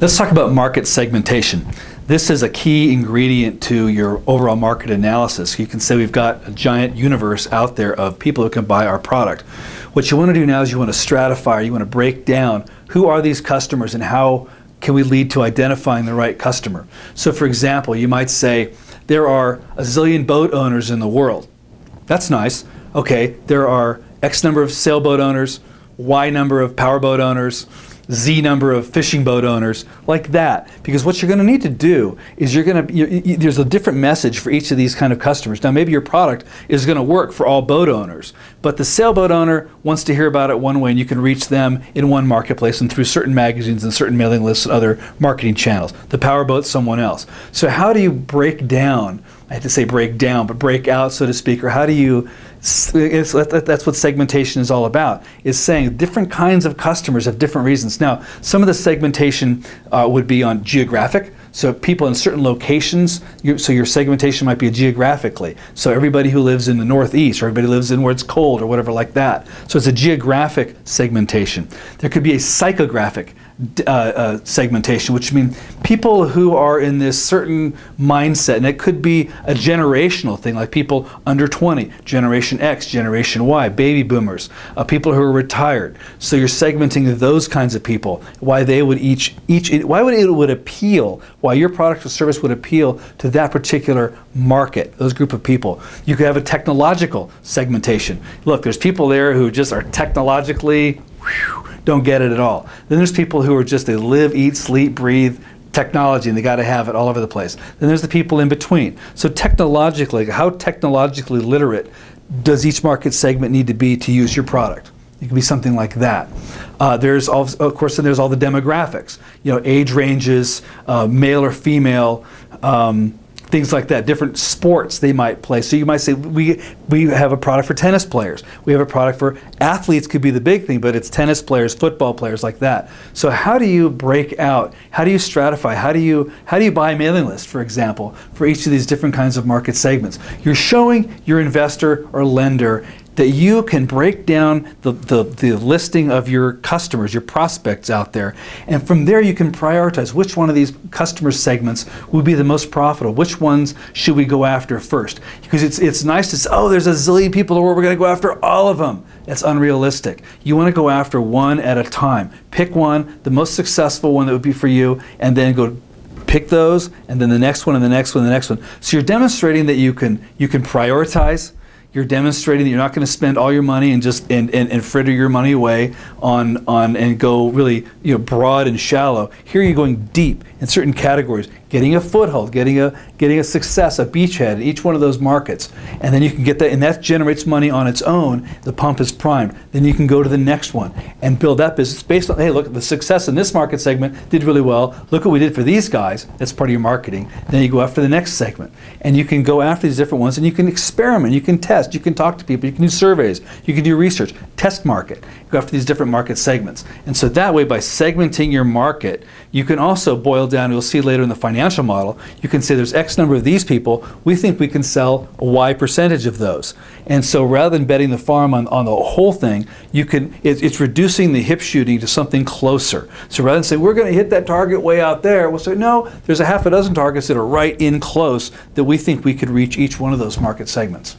Let's talk about market segmentation. This is a key ingredient to your overall market analysis. You can say we've got a giant universe out there of people who can buy our product. What you want to do now is you want to stratify, you want to break down who are these customers and how can we lead to identifying the right customer. So for example, you might say there are a zillion boat owners in the world. That's nice. Okay, there are X number of sailboat owners, Y number of powerboat owners, Z number of fishing boat owners, like that. Because what you're going to need to do is there's a different message for each of these kind of customers. Now maybe your product is going to work for all boat owners, but the sailboat owner wants to hear about it one way and you can reach them in one marketplace and through certain magazines and certain mailing lists and other marketing channels. The powerboat's someone else. So how do you break down, I hate to say break down, but break out, so to speak, or how do you, that's what segmentation is all about, is saying different kinds of customers have different reasons. Now, some of the segmentation would be on geographic, so people in certain locations, so your segmentation might be geographically. So everybody who lives in the Northeast, or everybody who lives in where it's cold, or whatever like that. So it's a geographic segmentation. There could be a psychographic segmentation, which means people who are in this certain mindset, and it could be a generational thing, like people under 20, Generation X, Generation Y, baby boomers, people who are retired. So you're segmenting those kinds of people, why they would it would appeal, why your product or service would appeal to that particular market, those group of people. You could have a technological segmentation. Look, there's people there who just are technologically, don't get it at all. Then there's people who are just, they live, eat, sleep, breathe technology, and they got to have it all over the place. Then there's the people in between. So technologically, how technologically literate does each market segment need to be to use your product? It can be something like that. There's also, of course, then there's all the demographics. You know, age ranges, male or female, things like that, different sports they might play. So you might say, we have a product for tennis players. We have a product for athletes, could be the big thing, but it's tennis players, football players, like that. So how do you break out? How do you stratify? How do you buy a mailing list, for example, for each of these different kinds of market segments? You're showing your investor or lender that you can break down the listing of your customers, your prospects out there, and from there you can prioritize which one of these customer segments would be the most profitable, which ones should we go after first. Because it's nice to say, oh, there's a zillion people in the world, we're going to go after all of them. That's unrealistic. You want to go after one at a time. Pick one, the most successful one that would be for you, and then go pick those, and then the next one, and the next one, and the next one. So you're demonstrating that you can prioritize. You're demonstrating that you're not going to spend all your money and just and fritter your money away on and go really, you know, broad and shallow. Here you're going deep in certain categories, getting a foothold, getting a success, a beachhead in each one of those markets, and then you can get that, and that generates money on its own. The pump is primed. Then you can go to the next one and build that business based on, hey, look, the success in this market segment did really well. Look what we did for these guys. That's part of your marketing. Then you go after the next segment, and you can go after these different ones, and you can experiment, you can test, you can talk to people, you can do surveys, you can do research, test market, go after these different market segments. And so that way, by segmenting your market, you can also boil down, you'll see later in the financial model, you can say there's X number of these people, we think we can sell a Y percentage of those. And so rather than betting the farm on the whole thing, you can, it's reducing the hip shooting to something closer. So rather than say, we're going to hit that target way out there, we'll say, no, there's a half a dozen targets that are right in close that we think we could reach each one of those market segments.